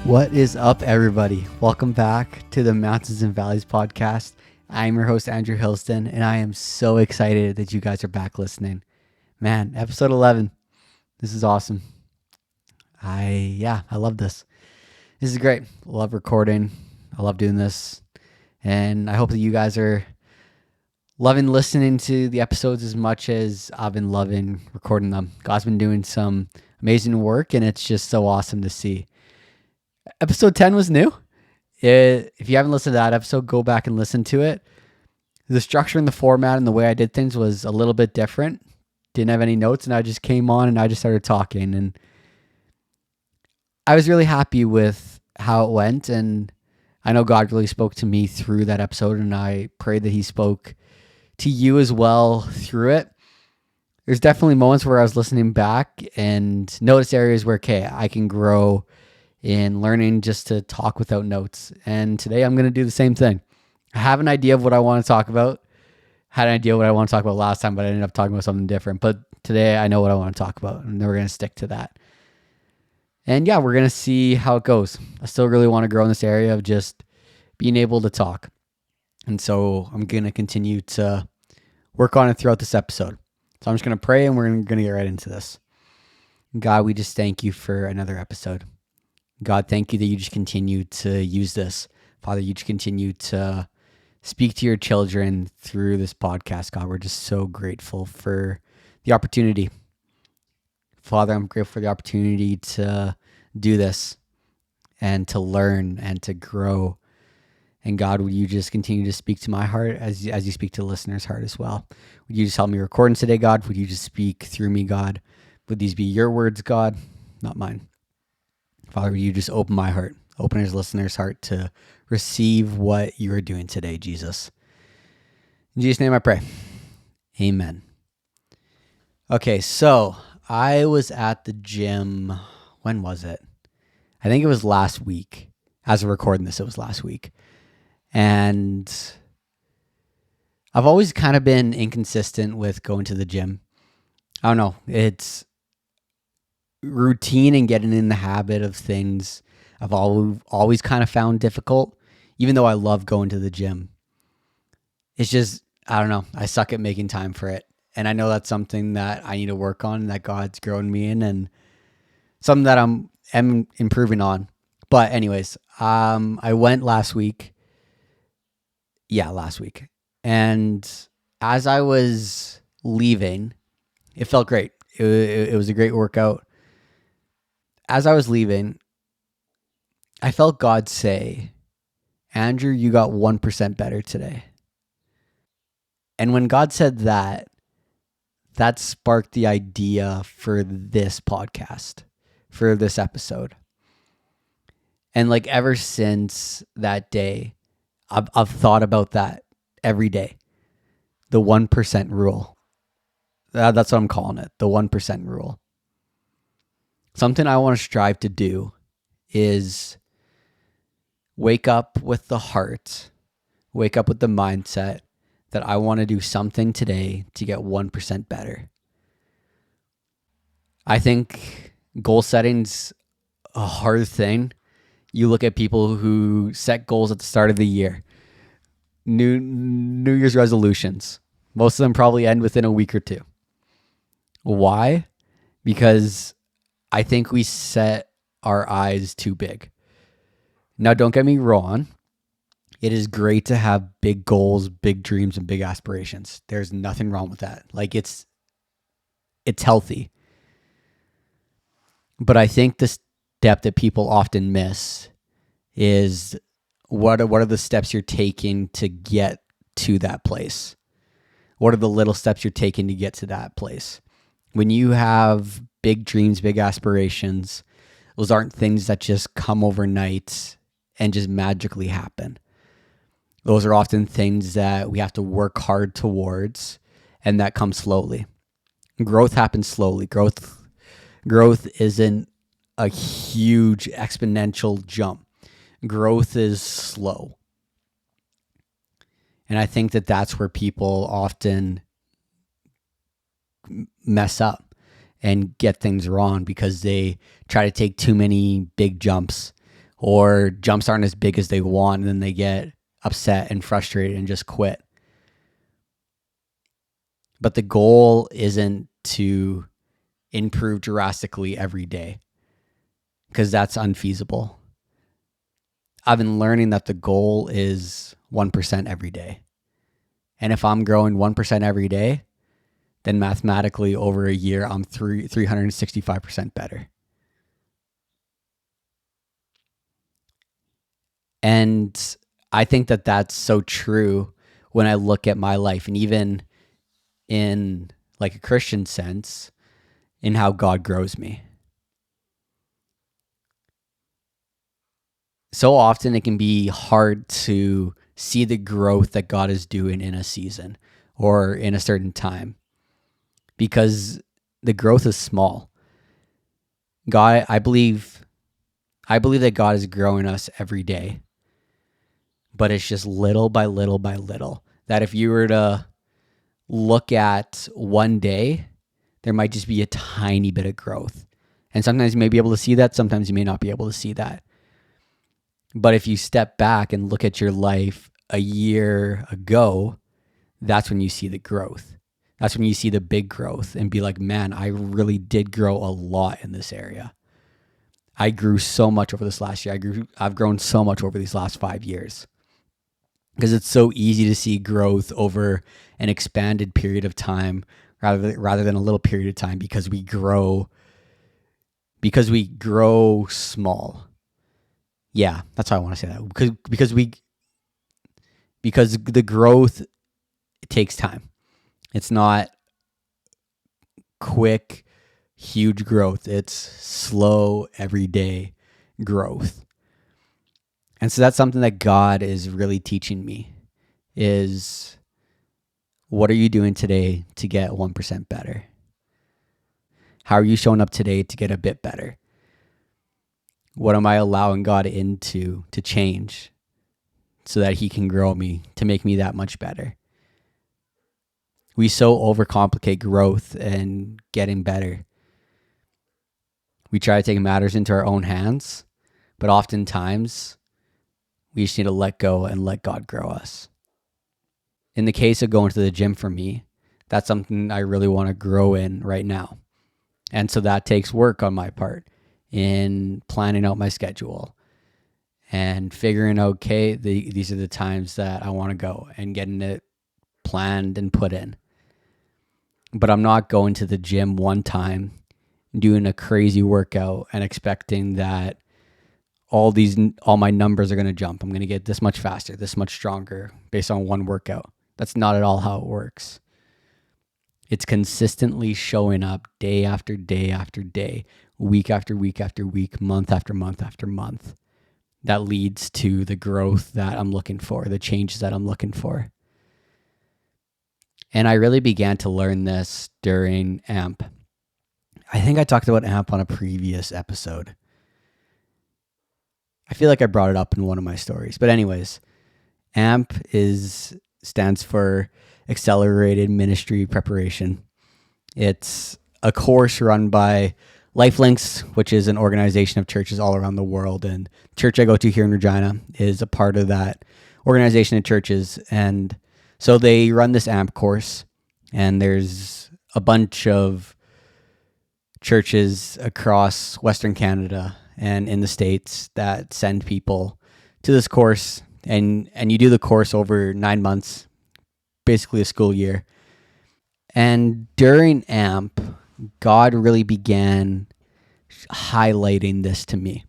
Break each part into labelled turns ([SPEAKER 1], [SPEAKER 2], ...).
[SPEAKER 1] What is up, everybody? Welcome back to the Mountains and Valleys podcast. I'm your host, Andrew Hillston, and I am so excited that you guys are back listening. Man, episode 11. This is awesome. I love this. This is great. I love recording. I love doing this. And I hope that you guys are loving listening to the episodes as much as I've been loving recording them. God's been doing some amazing work, and it's just so awesome to see. Episode 10 was new. If you haven't listened to that episode, go back and listen to it. The structure and the format and the way I did things was a little bit different. Didn't have any notes, and I just came on and I just started talking. And I was really happy with how it went. And I know God really spoke to me through that episode, and I pray that He spoke to you as well through it. There's definitely moments where I was listening back and noticed areas where, I can grow in learning just to talk without notes. And today I'm going to do the same thing. I have an idea of what I want to talk about. Had an idea what I want to talk about last time, but I ended up talking about something different. But today I know what I want to talk about, and we're going to stick to that. And we're going to see how it goes. I still really want to grow in this area of just being able to talk. And so I'm going to continue to work on it throughout this episode. So I'm just going to pray, and we're going to get right into this. God, we just thank you for another episode. God, thank you that you just continue to use this. Father, you just continue to speak to your children through this podcast. God, we're just so grateful for the opportunity. Father, I'm grateful for the opportunity to do this and to learn and to grow. And God, would you just continue to speak to my heart as you speak to the listener's heart as well? Would you just help me recording today, God? Would you just speak through me, God? Would these be your words, God, not mine? Father, would you just open my heart, open his listener's heart to receive what you are doing today, Jesus. In Jesus' name I pray. Amen. Okay, so I was at the gym. When was it? I think it was last week. As we're recording this, it was last week. And I've always kind of been inconsistent with going to the gym. I don't know. It's routine and getting in the habit of things I've always kind of found difficult, even though I love going to the gym. It's just, I don't know. I suck at making time for it. And I know that's something that I need to work on, that God's growing me in, and something that I'm improving on. But anyways, I went last week. Yeah, last week. And as I was leaving, it felt great. It was a great workout. As I was leaving, I felt God say, Andrew, you got 1% better today. And when God said that, that sparked the idea for this podcast, for this episode. And ever since that day, I've thought about that every day. The 1% rule. That's what I'm calling it, the 1% rule. Something I want to strive to do is wake up with the heart, wake up with the mindset that I want to do something today to get 1% better. I think goal setting's a hard thing. You look at people who set goals at the start of the year, New Year's resolutions. Most of them probably end within a week or two. Why? Because I think we set our eyes too big. Now, don't get me wrong. It is great to have big goals, big dreams, and big aspirations. There's nothing wrong with that. It's healthy. But I think the step that people often miss is what are the steps you're taking to get to that place? What are the little steps you're taking to get to that place? When you have big dreams, big aspirations, those aren't things that just come overnight and just magically happen. Those are often things that we have to work hard towards, and that comes slowly. Growth happens slowly. Growth isn't a huge exponential jump. Growth is slow. And I think that that's where people often mess up and get things wrong, because they try to take too many big jumps or jumps aren't as big as they want, and then they get upset and frustrated and just quit. But the goal isn't to improve drastically every day, because that's unfeasible. I've been learning that the goal is 1% every day. And if I'm growing 1% every day, then mathematically over a year, I'm 365% better. And I think that that's so true when I look at my life, and even in like a Christian sense, in how God grows me. So often it can be hard to see the growth that God is doing in a season or in a certain time, because the growth is small. I believe that God is growing us every day, but it's just little by little by little. That if you were to look at one day, there might just be a tiny bit of growth. And sometimes you may be able to see that, sometimes you may not be able to see that. But if you step back and look at your life a year ago, that's when you see the growth. That's when you see the big growth and be like, man, I really did grow a lot in this area. I grew so much over this last year. I've grown so much over these last 5 years. Because it's so easy to see growth over an expanded period of time rather than a little period of time, because we grow small. Yeah, that's how I want to say that. Because the growth, it takes time. It's not quick, huge growth. It's slow, everyday growth. And so that's something that God is really teaching me, is what are you doing today to get 1% better? How are you showing up today to get a bit better? What am I allowing God into to change so that he can grow me, to make me that much better? We so overcomplicate growth and getting better. We try to take matters into our own hands, but oftentimes we just need to let go and let God grow us. In the case of going to the gym for me, that's something I really want to grow in right now. And so that takes work on my part in planning out my schedule and figuring out, okay, these are the times that I want to go, and getting it planned and put in. But I'm not going to the gym one time, doing a crazy workout and expecting that all my numbers are going to jump. I'm going to get this much faster, this much stronger based on one workout. That's not at all how it works. It's consistently showing up day after day after day, week after week after week, month after month after month, that leads to the growth that I'm looking for, the changes that I'm looking for. And I really began to learn this during AMP. I think I talked about AMP on a previous episode. I feel like I brought it up in one of my stories. But anyways, AMP stands for Accelerated Ministry Preparation. It's a course run by Lifelinks, which is an organization of churches all around the world. And the church I go to here in Regina is a part of that organization of churches. And so they run this AMP course, and there's a bunch of churches across Western Canada and in the States that send people to this course. And you do the course over 9 months, basically a school year. And during AMP, God really began highlighting this to me.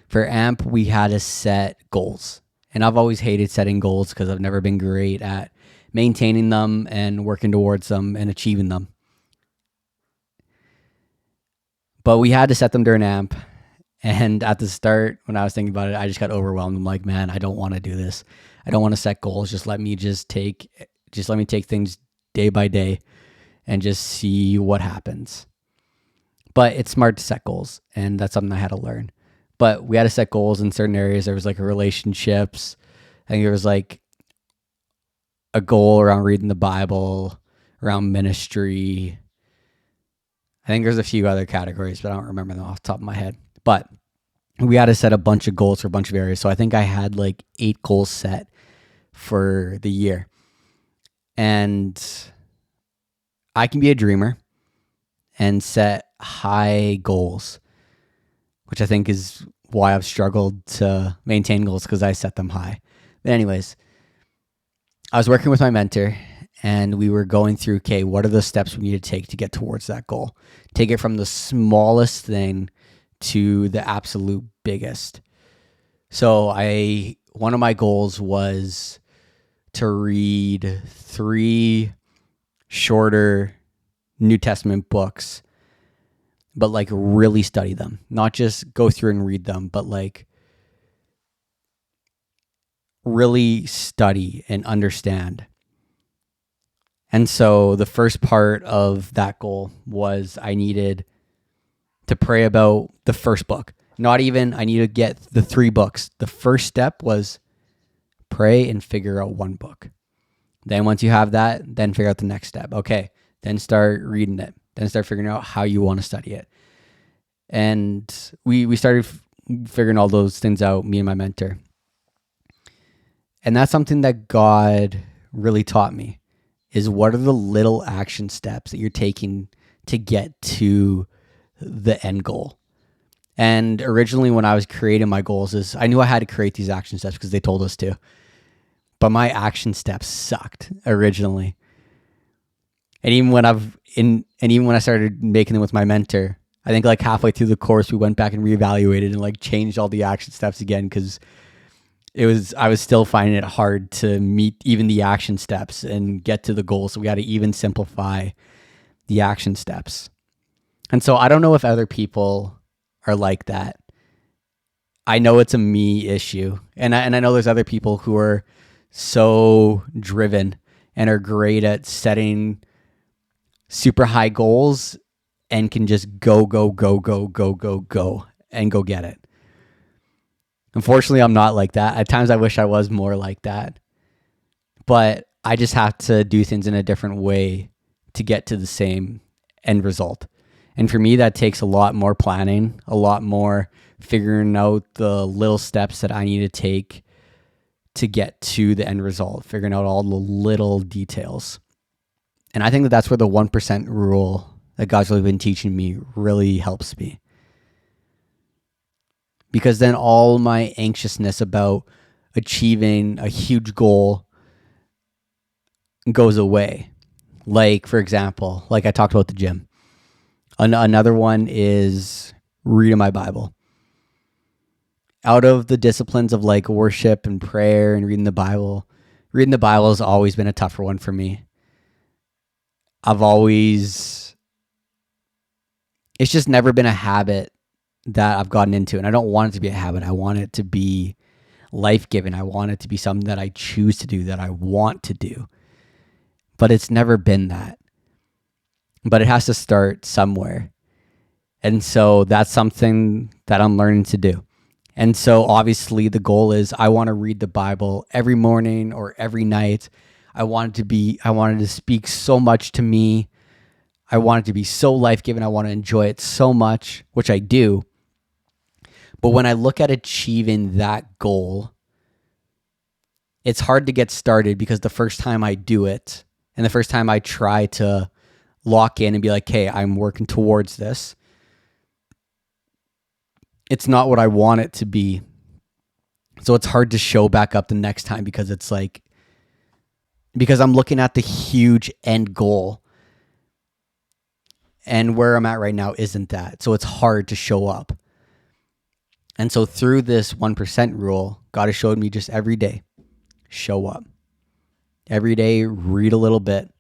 [SPEAKER 1] For AMP, we had to set goals. And I've always hated setting goals because I've never been great at maintaining them and working towards them and achieving them. But we had to set them during AMP. And at the start, when I was thinking about it, I just got overwhelmed. I'm like, man, I don't want to do this. I don't want to set goals. Just let me take things day by day and just see what happens. But it's smart to set goals, and that's something I had to learn. But we had to set goals in certain areas. There was like relationships. I think there was like a goal around reading the Bible, around ministry. I think there's a few other categories, but I don't remember them off the top of my head. But we had to set a bunch of goals for a bunch of areas. So I think I had like 8 goals set for the year. And I can be a dreamer and set high goals, which I think is why I've struggled to maintain goals, because I set them high. But anyways, I was working with my mentor and we were going through, okay, what are the steps we need to take to get towards that goal? Take it from the smallest thing to the absolute biggest. So one of my goals was to read 3 shorter New Testament books, but like really study them, not just go through and read them, but like really study and understand. And so the first part of that goal was I needed to pray about the first book. Not even I need to get the 3 books. The first step was pray and figure out one book. Then once you have that, then figure out the next step. Okay, then start reading it. Then start figuring out how you want to study it. And we started figuring all those things out, me and my mentor. And that's something that God really taught me, is what are the little action steps that you're taking to get to the end goal. And originally when I was creating my goals, is I knew I had to create these action steps because they told us to. But my action steps sucked originally. And even when I started making them with my mentor, I think like halfway through the course we went back and reevaluated and like changed all the action steps again, because I was still finding it hard to meet even the action steps and get to the goal. So we had to even simplify the action steps. And so I don't know if other people are like that. I know it's a me issue. And I know there's other people who are so driven and are great at setting super high goals and can just go and go get it. Unfortunately, I'm not like that. At times I wish I was more like that. But I just have to do things in a different way to get to the same end result. And for me, that takes a lot more planning, a lot more figuring out the little steps that I need to take to get to the end result, figuring out all the little details. And I think that that's where the 1% rule that God's really been teaching me really helps me. Because then all my anxiousness about achieving a huge goal goes away. Like, for example, like I talked about the gym. Another one is reading my Bible. Out of the disciplines of like worship and prayer and reading the Bible has always been a tougher one for me. It's just never been a habit that I've gotten into, and I don't want it to be a habit. I want it to be life-giving. I want it to be something that I choose to do, that I want to do. But it's never been that. But it has to start somewhere. And so that's something that I'm learning to do. And so obviously the goal is I want to read the Bible every morning or every night. I wanted to speak so much to me. I want it to be so life-giving. I want to enjoy it so much, which I do. But when I look at achieving that goal, it's hard to get started, because the first time I do it and the first time I try to lock in and be like, hey, I'm working towards this, it's not what I want it to be. So it's hard to show back up the next time, because I'm looking at the huge end goal, and where I'm at right now isn't that. So it's hard to show up. And so through this 1% rule, God has showed me just every day, show up. Every day, read a little bit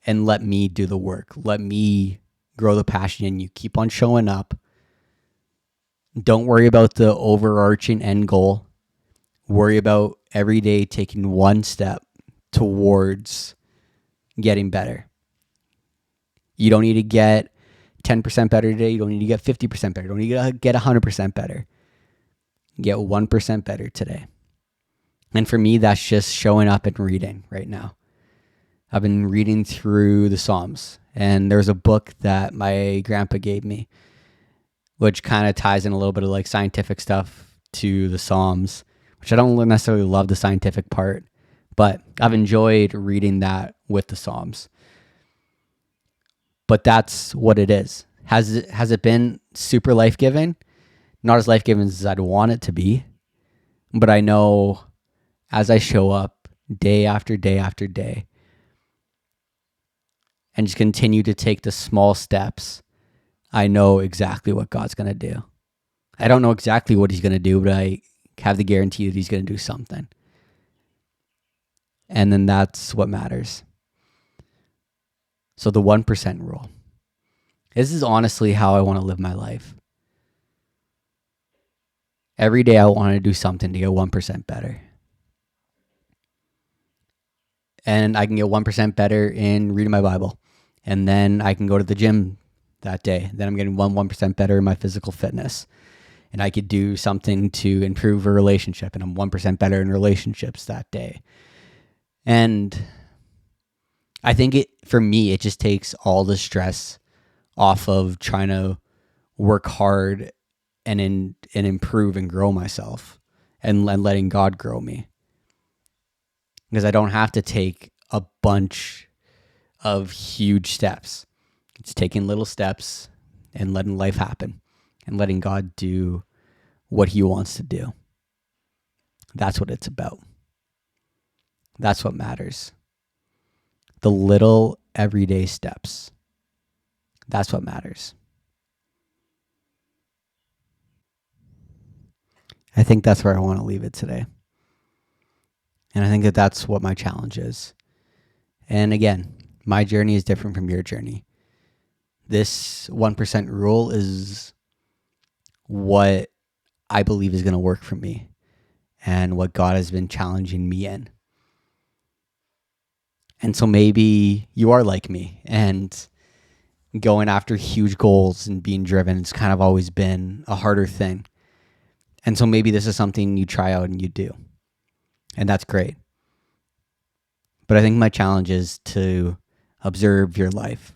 [SPEAKER 1] and let me do the work. Let me grow the passion in you. Keep on showing up. Don't worry about the overarching end goal. Worry about every day taking one step towards getting better. You don't need to get 10% better today. You don't need to get 50% better. You don't need to get 100% better. Get 1% better today. And for me, that's just showing up and reading right now. I've been reading through the Psalms, and there's a book that my grandpa gave me, which kind of ties in a little bit of like scientific stuff to the Psalms, which I don't necessarily love the scientific part, but I've enjoyed reading that with the Psalms. But that's what it is. Has it been super life-giving? Not as life-giving as I'd want it to be, but I know as I show up day after day after day and just continue to take the small steps, I know exactly what God's going to do. I don't know exactly what he's going to do, but I have the guarantee that he's going to do something. And then that's what matters. So the 1% rule. This is honestly how I want to live my life. Every day I want to do something to get 1% better. And I can get 1% better in reading my Bible. And then I can go to the gym that day. Then I'm getting 1% better in my physical fitness. And I could do something to improve a relationship, and I'm 1% better in relationships that day. And I think for me, it just takes all the stress off of trying to work hard and improve and grow myself and letting God grow me. Because I don't have to take a bunch of huge steps. It's taking little steps and letting life happen and letting God do what he wants to do. That's what it's about. That's what matters. The little everyday steps. That's what matters. I think that's where I want to leave it today. And I think that that's what my challenge is. And again, my journey is different from your journey. This 1% rule is what I believe is going to work for me and what God has been challenging me in. And so maybe you are like me and going after huge goals and being driven has kind of always been a harder thing. And so maybe this is something you try out and you do. And that's great. But I think my challenge is to observe your life.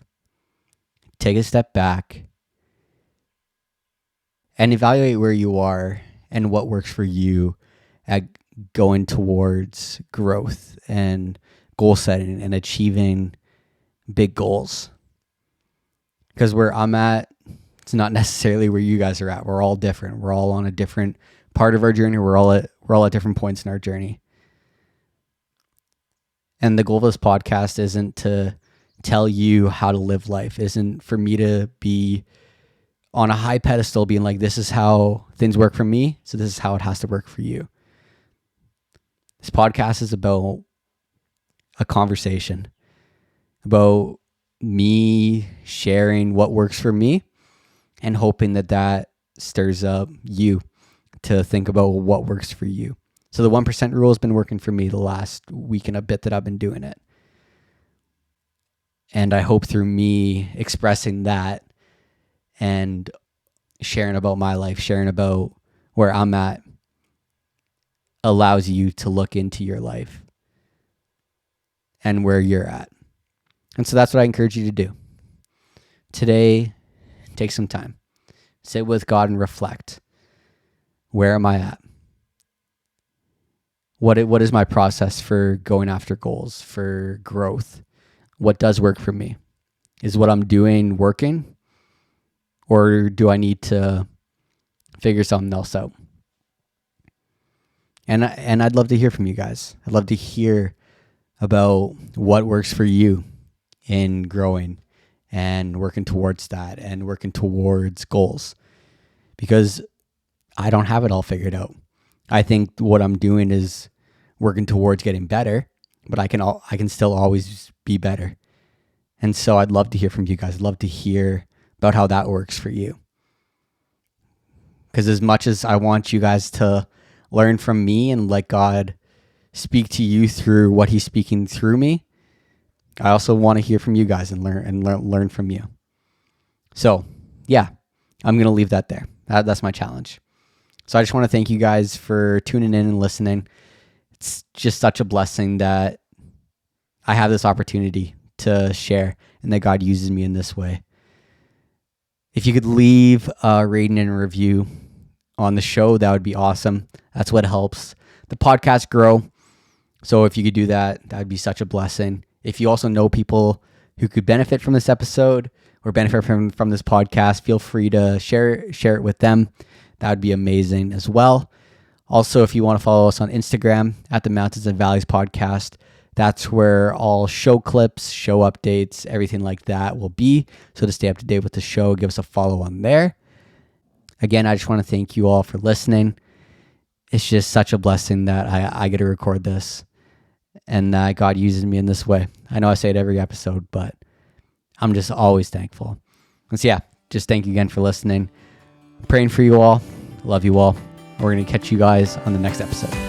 [SPEAKER 1] Take a step back and evaluate where you are and what works for you at going towards growth and goal setting and achieving big goals. Because where I'm at, it's not necessarily where you guys are at. We're all different. We're all on a different part of our journey. We're all at different points in our journey. And the goal of this podcast isn't to tell you how to live life. Isn't for me to be on a high pedestal being like, this is how things work for me, so this is how it has to work for you. This podcast is about a conversation, about me sharing what works for me and hoping that stirs up you to think about what works for you. So the 1% rule has been working for me the last week and a bit that I've been doing it. And I hope through me expressing that and sharing about my life, sharing about where I'm at, allows you to look into your life and where you're at. And so that's what I encourage you to do. Today, take some time. Sit with God and reflect. Where am I at? What is my process for going after goals, for growth? What does work for me? Is what I'm doing working? Or do I need to figure something else out? And I'd love to hear from you guys. I'd love to hear about what works for you in growing and working towards that and working towards goals. Because I don't have it all figured out. I think what I'm doing is working towards getting better, but I can still always be better. And so I'd love to hear from you guys. I'd love to hear about how that works for you. Because as much as I want you guys to learn from me and let God speak to you through what he's speaking through me, I also want to hear from you guys and learn from you. So yeah, I'm going to leave that there. That's my challenge. So I just want to thank you guys for tuning in and listening. It's just such a blessing that I have this opportunity to share and that God uses me in this way. If you could leave a rating and a review on the show, that would be awesome. That's what helps the podcast grow. So if you could do that, that would be such a blessing. If you also know people who could benefit from this episode or benefit from this podcast, feel free to share it with them. That would be amazing as well. Also, if you want to follow us on Instagram at the Mountains and Valleys Podcast, that's where all show clips, show updates, everything like that will be. So to stay up to date with the show, give us a follow on there. Again, I just want to thank you all for listening. It's just such a blessing that I get to record this and that God uses me in this way. I know I say it every episode, but I'm just always thankful. And so yeah, just thank you again for listening. I'm praying for you all. Love you all. We're going to catch you guys on the next episode.